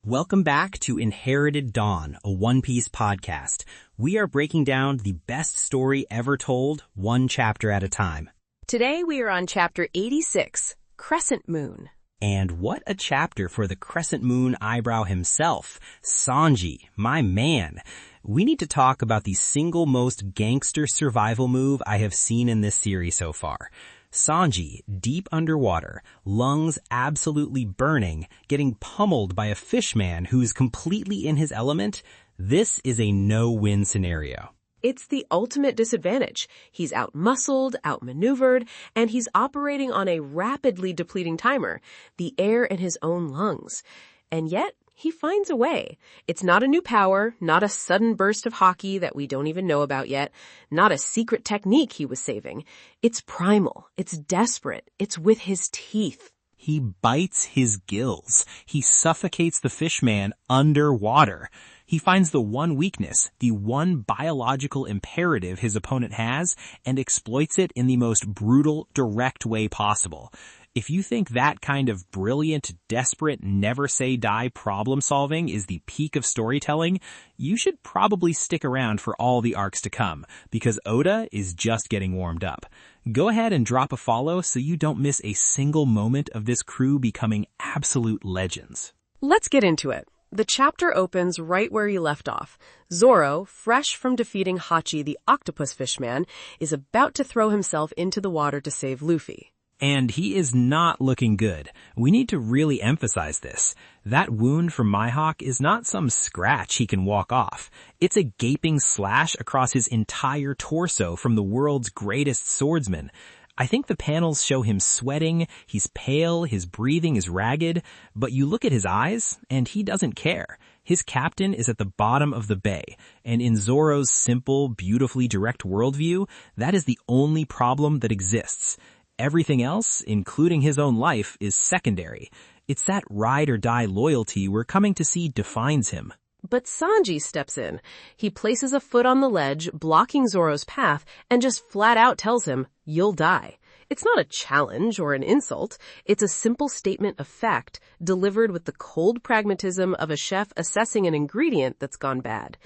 Welcome back to Inherited Dawn, a One Piece podcast. We are breaking down the best story ever told, one chapter at a time. Today we are on chapter 86, Crescent Moon. And what a chapter for the Crescent Moon eyebrow himself, Sanji, my man. We need to talk about the single most gangster survival move I have seen in this series so far. Sanji, deep underwater, lungs absolutely burning, getting pummeled by a fishman who's completely in his element. This is a no-win scenario. It's the ultimate disadvantage. He's outmuscled, outmaneuvered, and he's operating on a rapidly depleting timer, the air in his own lungs. And yet, he finds a way. It's not a new power, not a sudden burst of hockey that we don't even know about yet, not a secret technique he was saving. It's primal. It's desperate. It's with his teeth. He bites his gills. He suffocates the fishman underwater. He finds the one weakness, the one biological imperative his opponent has, and exploits it in the most brutal, direct way possible. If you think that kind of brilliant, desperate, never-say-die problem-solving is the peak of storytelling, you should probably stick around for all the arcs to come, because Oda is just getting warmed up. Go ahead and drop a follow so you don't miss a single moment of this crew becoming absolute legends. Let's get into it. The chapter opens right where you left off. Zoro, fresh from defeating Hachi the octopus fishman, is about to throw himself into the water to save Luffy. And he is not looking good. We need to really emphasize this. That wound from Mihawk is not some scratch he can walk off. It's a gaping slash across his entire torso from the world's greatest swordsman. I think the panels show him sweating, he's pale, his breathing is ragged, but you look at his eyes, and he doesn't care. His captain is at the bottom of the bay, and in Zoro's simple, beautifully direct worldview, that is the only problem that exists. Everything else, including his own life, is secondary. It's that ride-or-die loyalty we're coming to see defines him. But Sanji steps in. He places a foot on the ledge, blocking Zoro's path, and just flat out tells him, "You'll die." It's not a challenge or an insult. It's a simple statement of fact, delivered with the cold pragmatism of a chef assessing an ingredient that's gone bad.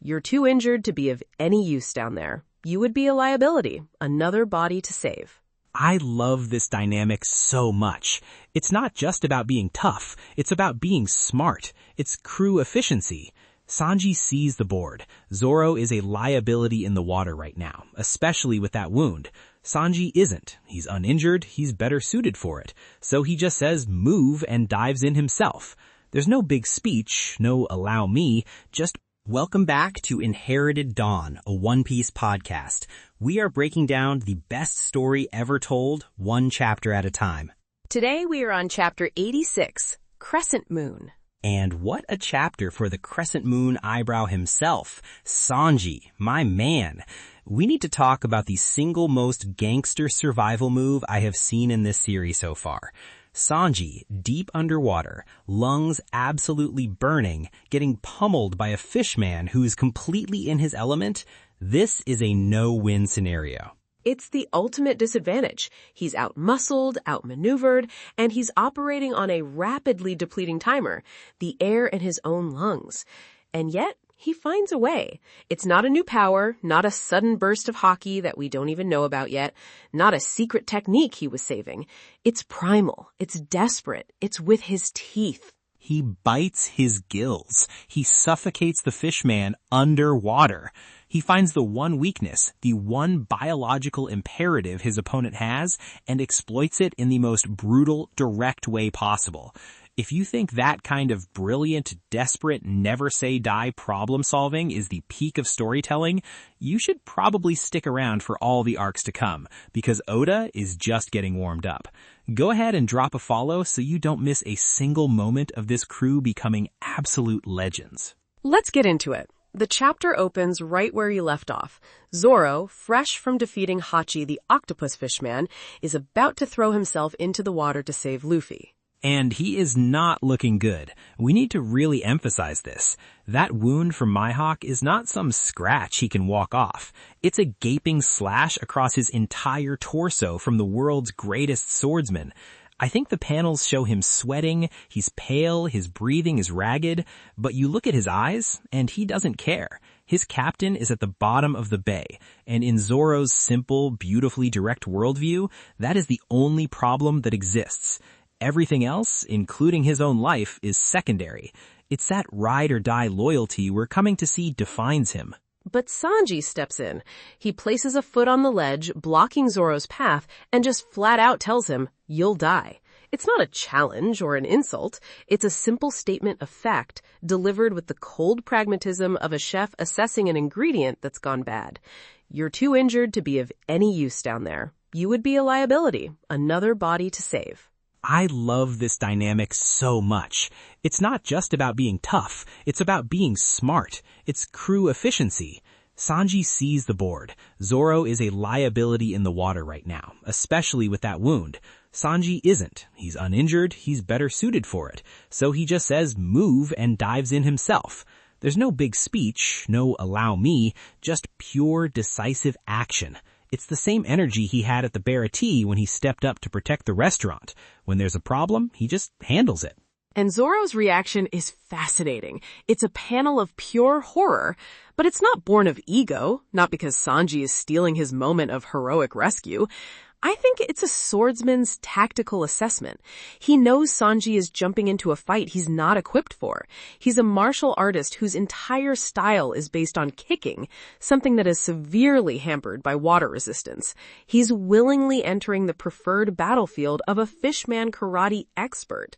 You're too injured to be of any use down there. You would be a liability, another body to save. I love this dynamic so much. It's not just about being tough. It's about being smart. It's crew efficiency. Sanji sees the board. Zoro is a liability in the water right now, especially with that wound. Sanji isn't. He's uninjured. He's better suited for it. So he just says move and dives in himself. There's no big speech, no allow me, just welcome back to Inherited Dawn, a One Piece podcast. We are breaking down the best story ever told, one chapter at a time. Today we are on chapter 86, Crescent Moon. And what a chapter for the Crescent Moon eyebrow himself, Sanji, my man. We need to talk about the single most gangster survival move I have seen in this series so far. Sanji, deep underwater, lungs absolutely burning, getting pummeled by a fishman who's completely in his element. This is a no-win scenario. It's the ultimate disadvantage. He's outmuscled, outmaneuvered, and he's operating on a rapidly depleting timer, the air in his own lungs. And yet, he finds a way. It's not a new power, not a sudden burst of hockey that we don't even know about yet, not a secret technique he was saving. It's primal. It's desperate. It's with his teeth. He bites his gills. He suffocates the fishman underwater. He finds the one weakness, the one biological imperative his opponent has, and exploits it in the most brutal, direct way possible. If you think that kind of brilliant, desperate, never-say-die problem-solving is the peak of storytelling, you should probably stick around for all the arcs to come, because Oda is just getting warmed up. Go ahead and drop a follow so you don't miss a single moment of this crew becoming absolute legends. Let's get into it. The chapter opens right where you left off. Zoro, fresh from defeating Hachi the octopus fishman, is about to throw himself into the water to save Luffy. And he is not looking good. We need to really emphasize this. That wound from Mihawk is not some scratch he can walk off. It's a gaping slash across his entire torso from the world's greatest swordsman. I think the panels show him sweating, he's pale, his breathing is ragged, but you look at his eyes, and he doesn't care. His captain is at the bottom of the bay, and in Zoro's simple, beautifully direct worldview, that is the only problem that exists. Everything else, including his own life, is secondary. It's that ride-or-die loyalty we're coming to see defines him. But Sanji steps in. He places a foot on the ledge, blocking Zoro's path, and just flat out tells him, "You'll die." It's not a challenge or an insult. It's a simple statement of fact, delivered with the cold pragmatism of a chef assessing an ingredient that's gone bad. You're too injured to be of any use down there. You would be a liability, another body to save. I love this dynamic so much. It's not just about being tough, it's about being smart. It's crew efficiency. Sanji sees the board. Zoro is a liability in the water right now, especially with that wound. Sanji isn't. He's uninjured, he's better suited for it. So he just says move and dives in himself. There's no big speech, no allow me, just pure decisive action. It's the same energy he had at the Barati when he stepped up to protect the restaurant. When there's a problem, he just handles it. And Zoro's reaction is fascinating. It's a panel of pure horror, but it's not born of ego, not because Sanji is stealing his moment of heroic rescue. I think it's a swordsman's tactical assessment. He knows Sanji is jumping into a fight he's not equipped for. He's a martial artist whose entire style is based on kicking, something that is severely hampered by water resistance. He's willingly entering the preferred battlefield of a fishman karate expert.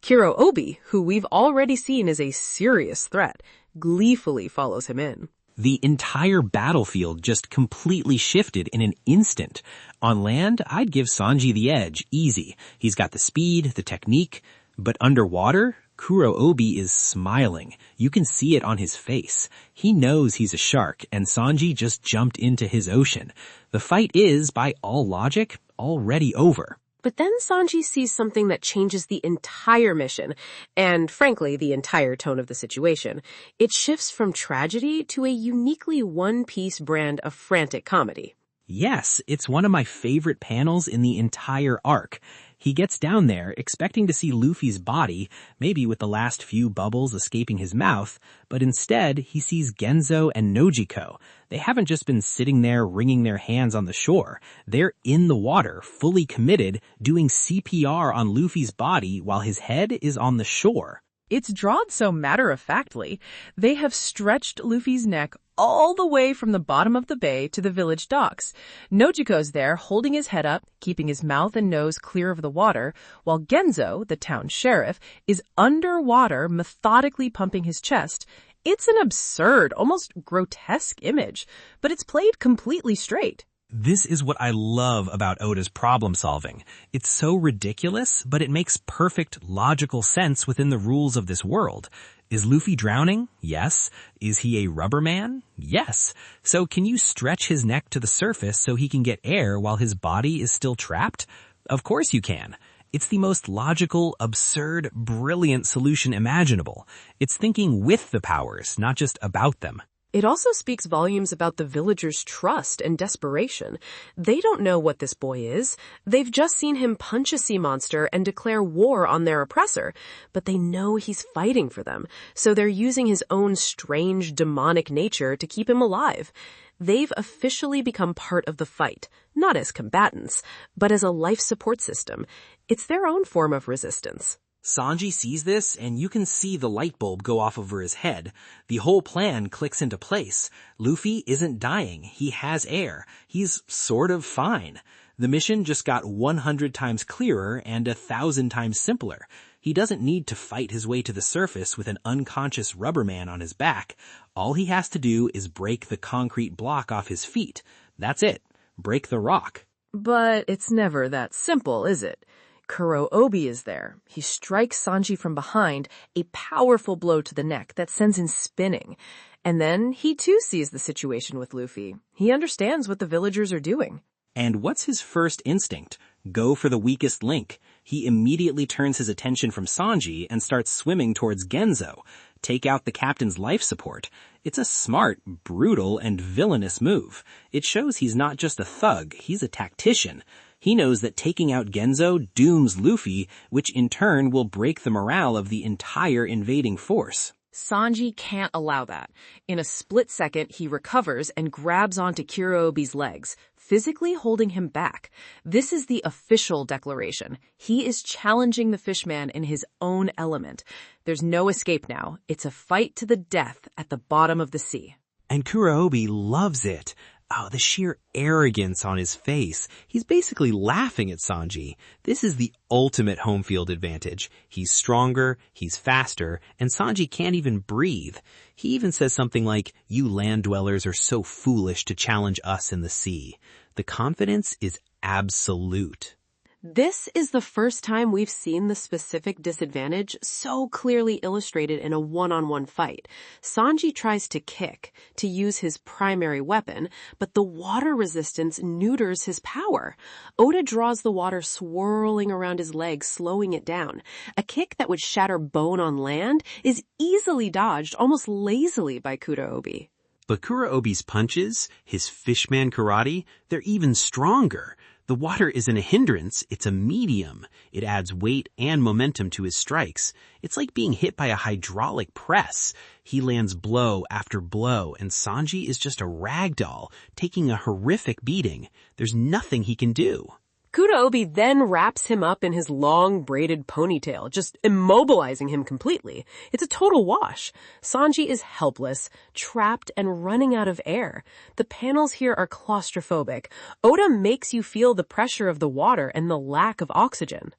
Kuroobi, who we've already seen is a serious threat, gleefully follows him in. The entire battlefield just completely shifted in an instant. On land, I'd give Sanji the edge, easy. He's got the speed, the technique. But underwater, Kuroobi is smiling. You can see it on his face. He knows he's a shark, and Sanji just jumped into his ocean. The fight is, by all logic, already over. But then Sanji sees something that changes the entire mission, and frankly, the entire tone of the situation. It shifts from tragedy to a uniquely one-piece brand of frantic comedy. Yes, it's one of my favorite panels in the entire arc. He gets down there expecting to see Luffy's body, maybe with the last few bubbles escaping his mouth, but instead he sees Genzo and Nojiko. They haven't just been sitting there wringing their hands on the shore. They're in the water, fully committed, doing CPR on Luffy's body while his head is on the shore. It's drawn so matter-of-factly. They have stretched Luffy's neck all the way from the bottom of the bay to the village docks. Nojiko's there, holding his head up, keeping his mouth and nose clear of the water, while Genzo, the town sheriff, is underwater, methodically pumping his chest. It's an absurd, almost grotesque image, but it's played completely straight. This is what I love about Oda's problem solving. It's so ridiculous, but it makes perfect, logical sense within the rules of this world. Is Luffy drowning? Yes. Is he a rubber man? Yes. So can you stretch his neck to the surface so he can get air while his body is still trapped? Of course you can. It's the most logical, absurd, brilliant solution imaginable. It's thinking with the powers, not just about them. It also speaks volumes about the villagers' trust and desperation. They don't know what this boy is. They've just seen him punch a sea monster and declare war on their oppressor, but they know he's fighting for them, so they're using his own strange, demonic nature to keep him alive. They've officially become part of the fight, not as combatants, but as a life support system. It's their own form of resistance. Sanji sees this, and you can see the light bulb go off over his head. The whole plan clicks into place. Luffy isn't dying. He has air. He's sort of fine. The mission just got 100 times clearer and 1,000 times simpler. He doesn't need to fight his way to the surface with an unconscious rubber man on his back. All he has to do is break the concrete block off his feet. That's it. Break the rock. But it's never that simple, is it? Kuroobi is there. He strikes Sanji from behind, a powerful blow to the neck that sends him spinning. And then he too sees the situation with Luffy. He understands what the villagers are doing. And what's his first instinct? Go for the weakest link. He immediately turns his attention from Sanji and starts swimming towards Genzo. Take out the captain's life support. It's a smart, brutal, and villainous move. It shows he's not just a thug, he's a tactician. He knows that taking out Genzo dooms Luffy, which in turn will break the morale of the entire invading force. Sanji can't allow that. In a split second, he recovers and grabs onto Kuroobi's legs, physically holding him back. This is the official declaration. He is challenging the fishman in his own element. There's no escape now. It's a fight to the death at the bottom of the sea. And Kuroobi loves it. Oh, the sheer arrogance on his face. He's basically laughing at Sanji. This is the ultimate home field advantage. He's stronger, he's faster, and Sanji can't even breathe. He even says something like, "You land dwellers are so foolish to challenge us in the sea." The confidence is absolute. This is the first time we've seen the specific disadvantage so clearly illustrated in a one-on-one fight. Sanji tries to kick, to use his primary weapon, but the water resistance neuters his power. Oda draws the water swirling around his legs, slowing it down. A kick that would shatter bone on land is easily dodged, almost lazily by Kuroobi. But Kuroobi's punches, his fishman karate, they're even stronger. The water isn't a hindrance, it's a medium. It adds weight and momentum to his strikes. It's like being hit by a hydraulic press. He lands blow after blow, and Sanji is just a rag doll, taking a horrific beating. There's nothing he can do. Kuroobi then wraps him up in his long braided ponytail, just immobilizing him completely. It's a total wash. Sanji is helpless, trapped, and running out of air. The panels here are claustrophobic. Oda makes you feel the pressure of the water and the lack of oxygen.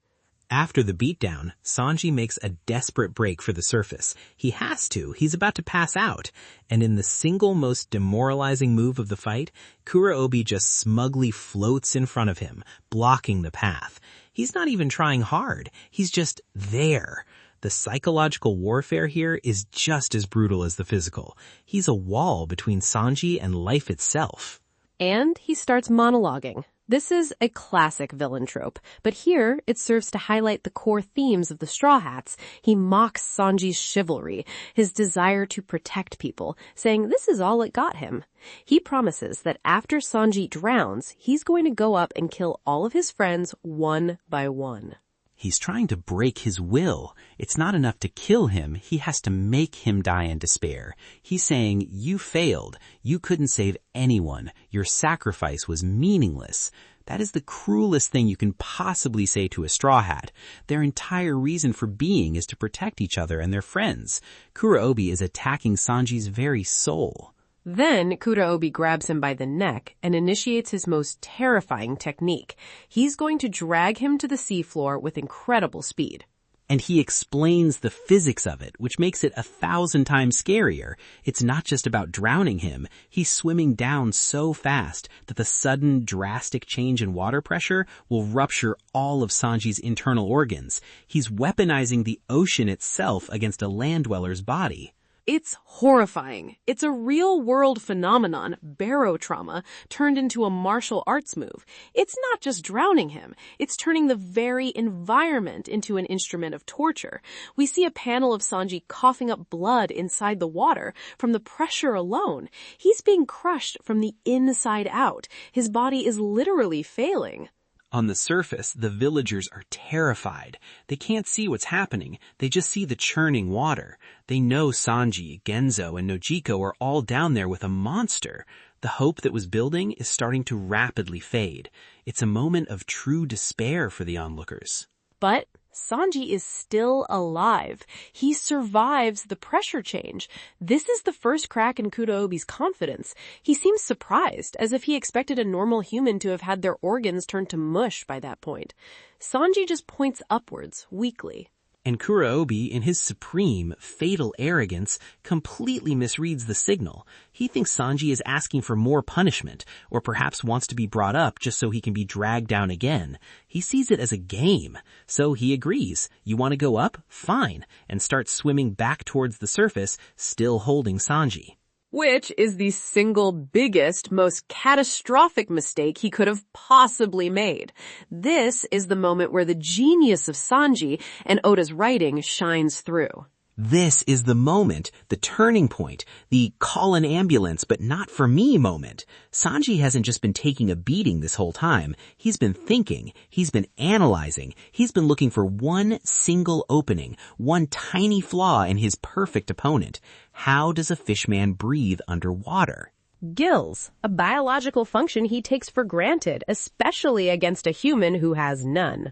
After the beatdown, Sanji makes a desperate break for the surface. He has to. He's about to pass out. And in the single most demoralizing move of the fight, Kuroobi just smugly floats in front of him, blocking the path. He's not even trying hard. He's just there. The psychological warfare here is just as brutal as the physical. He's a wall between Sanji and life itself. And he starts monologuing. This is a classic villain trope, but here it serves to highlight the core themes of the Straw Hats. He mocks Sanji's chivalry, his desire to protect people, saying this is all it got him. He promises that after Sanji drowns, he's going to go up and kill all of his friends one by one. He's trying to break his will. It's not enough to kill him. He has to make him die in despair. He's saying, you failed. You couldn't save anyone. Your sacrifice was meaningless. That is the cruelest thing you can possibly say to a Straw Hat. Their entire reason for being is to protect each other and their friends. Kuroobi is attacking Sanji's very soul. Then Kuroobi grabs him by the neck and initiates his most terrifying technique. He's going to drag him to the seafloor with incredible speed. And he explains the physics of it, which makes it 1,000 times scarier. It's not just about drowning him. He's swimming down so fast that the sudden drastic change in water pressure will rupture all of Sanji's internal organs. He's weaponizing the ocean itself against a land dweller's body. It's horrifying. It's a real-world phenomenon, barotrauma, turned into a martial arts move. It's not just drowning him. It's turning the very environment into an instrument of torture. We see a panel of Sanji coughing up blood inside the water from the pressure alone. He's being crushed from the inside out. His body is literally failing. On the surface, the villagers are terrified. They can't see what's happening. They just see the churning water. They know Sanji, Genzo, and Nojiko are all down there with a monster. The hope that was building is starting to rapidly fade. It's a moment of true despair for the onlookers. But Sanji is still alive. He survives the pressure change. This is the first crack in Kuroobi's confidence. He seems surprised, as if he expected a normal human to have had their organs turned to mush by that point. Sanji just points upwards, weakly. And Kuroobi, in his supreme, fatal arrogance, completely misreads the signal. He thinks Sanji is asking for more punishment, or perhaps wants to be brought up just so he can be dragged down again. He sees it as a game, so he agrees. You want to go up? Fine, and starts swimming back towards the surface, still holding Sanji. Which is the single biggest, most catastrophic mistake he could have possibly made. This is the moment where the genius of Sanji and Oda's writing shines through. This is the moment, the turning point, the call an ambulance but not for me moment. Sanji hasn't just been taking a beating this whole time. He's been thinking, he's been analyzing, he's been looking for one single opening, one tiny flaw in his perfect opponent. How does a fishman breathe underwater? Gills, a biological function he takes for granted, especially against a human who has none.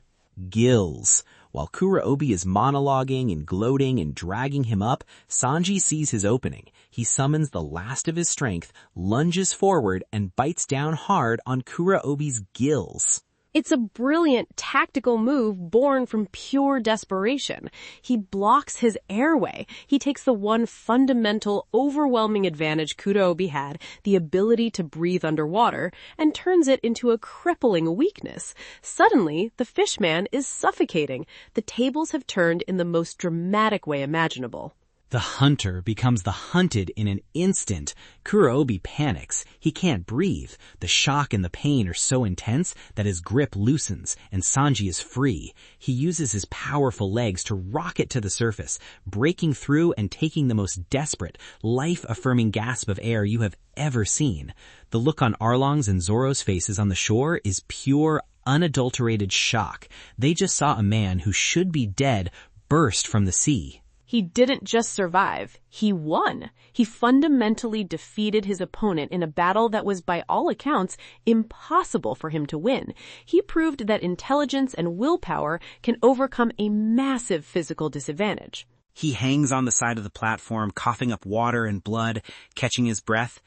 Gills. While Kuroobi is monologuing and gloating and dragging him up, Sanji sees his opening. He summons the last of his strength, lunges forward, and bites down hard on Kuroobi's gills. It's a brilliant tactical move born from pure desperation. He blocks his airway. He takes the one fundamental, overwhelming advantage Kuroobi had, the ability to breathe underwater, and turns it into a crippling weakness. Suddenly, the fishman is suffocating. The tables have turned in the most dramatic way imaginable. The hunter becomes the hunted in an instant. Kuroobi panics. He can't breathe. The shock and the pain are so intense that his grip loosens and Sanji is free. He uses his powerful legs to rocket to the surface, breaking through and taking the most desperate, life-affirming gasp of air you have ever seen. The look on Arlong's and Zoro's faces on the shore is pure, unadulterated shock. They just saw a man who should be dead burst from the sea. He didn't just survive, he won. He fundamentally defeated his opponent in a battle that was, by all accounts, impossible for him to win. He proved that intelligence and willpower can overcome a massive physical disadvantage. He hangs on the side of the platform, coughing up water and blood, catching his breath,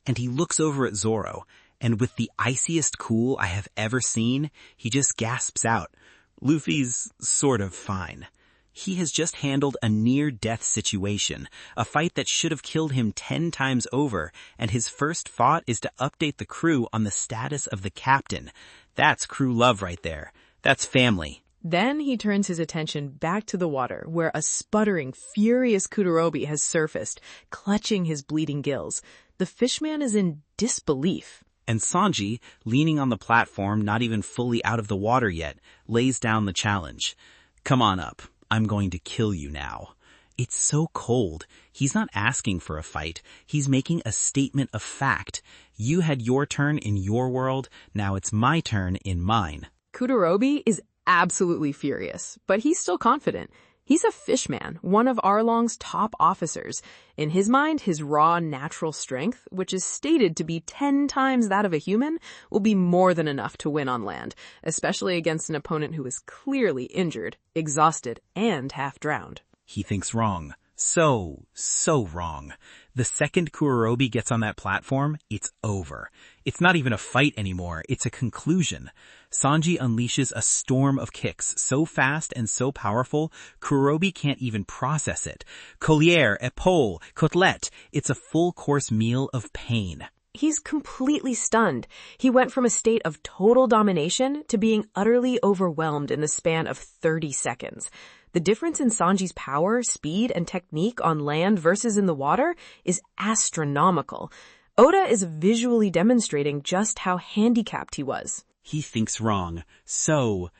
and he looks over at Zoro, and with the iciest cool I have ever seen, he just gasps out, "Luffy's sort of fine." He has just handled a near-death situation, a fight that should have killed him 10 times over, and his first thought is to update the crew on the status of the captain. That's crew love right there. That's family. Then he turns his attention back to the water, where a sputtering, furious Kuroobi has surfaced, clutching his bleeding gills. The fishman is in disbelief. And Sanji, leaning on the platform, not even fully out of the water yet, lays down the challenge. "Come on up. I'm going to kill you now." It's so cold. He's not asking for a fight. He's making a statement of fact. You had your turn in your world. Now it's my turn in mine. Kuroobi is absolutely furious, but he's still confident. He's a fishman, one of Arlong's top officers. In his mind, his raw natural strength, which is stated to be 10 times that of a human, will be more than enough to win on land, especially against an opponent who is clearly injured, exhausted, and half-drowned. He thinks wrong. So wrong. The second Kuroobi gets on that platform, it's over. It's not even a fight anymore, it's a conclusion. Sanji unleashes a storm of kicks so fast and so powerful, Kuroobi can't even process it. Collier, épaule, côtelette, it's a full-course meal of pain. He's completely stunned. He went from a state of total domination to being utterly overwhelmed in the span of 30 seconds. The difference in Sanji's power, speed, and technique on land versus in the water is astronomical. Oda is visually demonstrating just how handicapped he was. He thinks wrong. So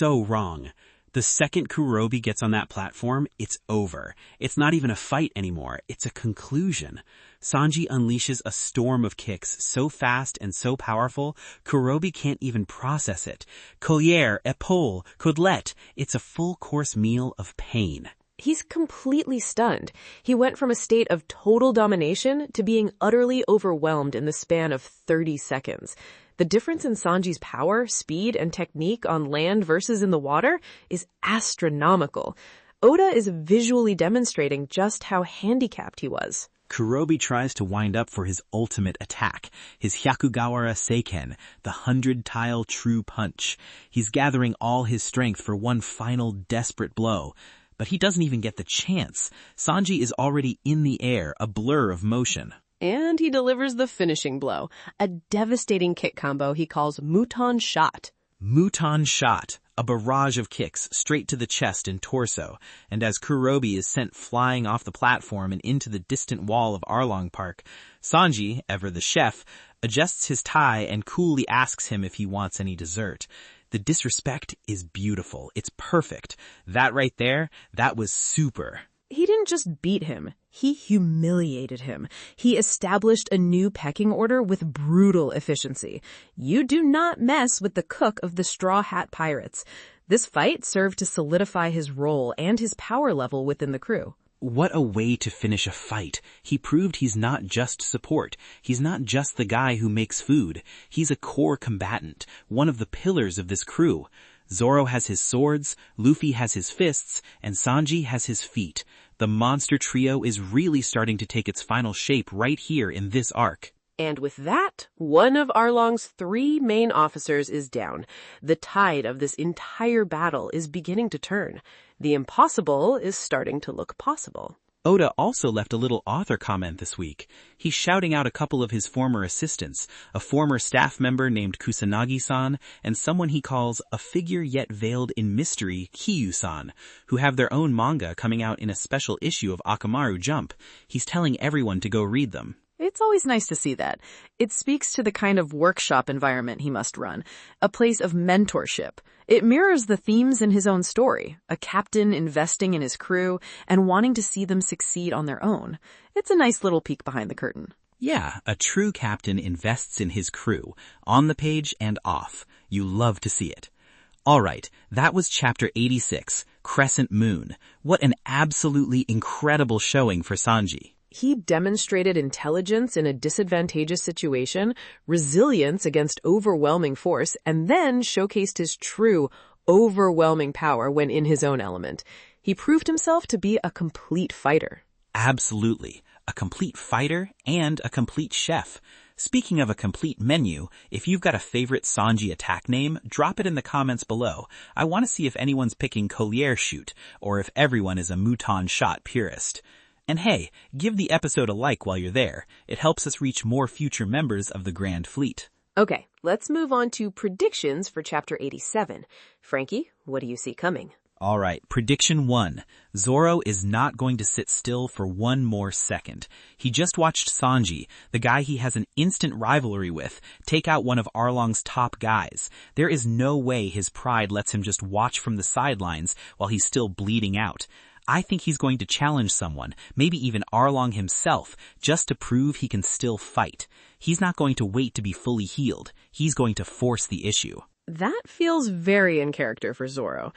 wrong. The second Kuroobi gets on that platform, it's over. It's not even a fight anymore. It's a conclusion. Sanji unleashes a storm of kicks so fast and so powerful, Kuroobi can't even process it. Collier, épaule, côtelette, it's a full-course meal of pain. He's completely stunned. He went from a state of total domination to being utterly overwhelmed in the span of 30 seconds. The difference in Sanji's power, speed, and technique on land versus in the water is astronomical. Oda is visually demonstrating just how handicapped he was. Kuroobi tries to wind up for his ultimate attack, his Hyakugawara Seiken, the 100-tile true punch. He's gathering all his strength for one final desperate blow. But he doesn't even get the chance. Sanji is already in the air, a blur of motion. And he delivers the finishing blow, a devastating kick combo he calls Mouton Shot. Mouton Shot, a barrage of kicks straight to the chest and torso, and as Kuroobi is sent flying off the platform and into the distant wall of Arlong Park, Sanji, ever the chef, adjusts his tie and coolly asks him if he wants any dessert. The disrespect is beautiful. It's perfect. That right there, that was super. He didn't didn't just beat him, he humiliated him. He established a new pecking order with brutal efficiency. You do not mess with the cook of the Straw Hat Pirates. This fight served to solidify his role and his power level within the crew. What a way to finish a fight. He proved he's not just support. He's not just the guy who makes food. He's a core combatant, one of the pillars of this crew. Zoro has his swords, Luffy has his fists, and Sanji has his feet. The monster trio is really starting to take its final shape right here in this arc. And with that, one of Arlong's 3 main officers is down. The tide of this entire battle is beginning to turn. The impossible is starting to look possible. Oda also left a little author comment this week. He's shouting out a couple of his former assistants, a former staff member named Kusanagi-san, and someone he calls a figure yet veiled in mystery, Kiyu-san, who have their own manga coming out in a special issue of Akamaru Jump. He's telling everyone to go read them. It's always nice to see that. It speaks to the kind of workshop environment he must run, a place of mentorship. It mirrors the themes in his own story, a captain investing in his crew and wanting to see them succeed on their own. It's a nice little peek behind the curtain. Yeah, a true captain invests in his crew, on the page and off. You love to see it. All right, that was Chapter 86, Crescent Moon. What an absolutely incredible showing for Sanji. He demonstrated intelligence in a disadvantageous situation, resilience against overwhelming force, and then showcased his true, overwhelming power when in his own element. He proved himself to be a complete fighter. Absolutely. A complete fighter and a complete chef. Speaking of a complete menu, if you've got a favorite Sanji attack name, drop it in the comments below. I want to see if anyone's picking Collier Shoot, or if everyone is a Mouton Shot purist. And hey, give the episode a like while you're there. It helps us reach more future members of the Grand Fleet. Okay, let's move on to predictions for Chapter 87. Franky, what do you see coming? All right, prediction 1. Zoro is not going to sit still for one more second. He just watched Sanji, the guy he has an instant rivalry with, take out one of Arlong's top guys. There is no way his pride lets him just watch from the sidelines while he's still bleeding out. I think he's going to challenge someone, maybe even Arlong himself, just to prove he can still fight. He's not going to wait to be fully healed. He's going to force the issue. That feels very in character for Zoro.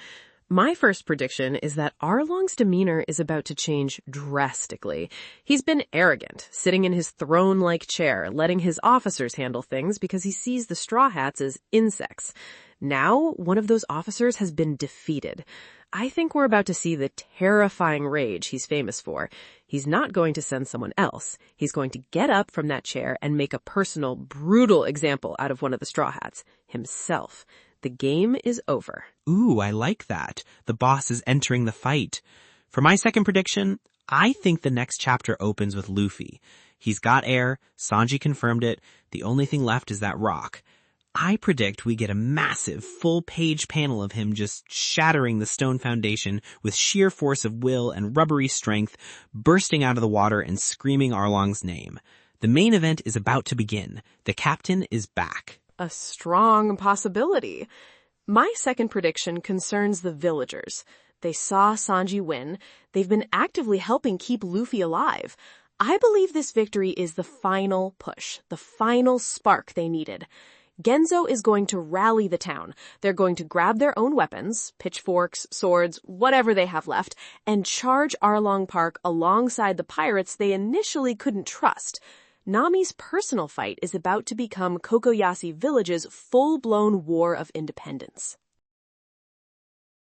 My first prediction is that Arlong's demeanor is about to change drastically. He's been arrogant, sitting in his throne-like chair, letting his officers handle things because he sees the Straw Hats as insects. Now, one of those officers has been defeated. I think we're about to see the terrifying rage he's famous for. He's not going to send someone else. He's going to get up from that chair and make a personal, brutal example out of one of the Straw Hats, himself. The game is over. Ooh, I like that. The boss is entering the fight. For my second prediction, I think the next chapter opens with Luffy. He's got air, Sanji confirmed it, the only thing left is that rock. I predict we get a massive, full-page panel of him just shattering the stone foundation with sheer force of will and rubbery strength, bursting out of the water and screaming Arlong's name. The main event is about to begin. The captain is back. A strong possibility. My second prediction concerns the villagers. They saw Sanji win. They've been actively helping keep Luffy alive. I believe this victory is the final push, the final spark they needed. Genzo is going to rally the town. They're going to grab their own weapons, pitchforks, swords, whatever they have left, and charge Arlong Park alongside the pirates they initially couldn't trust. Nami's personal fight is about to become Kokoyasi Village's full-blown war of independence.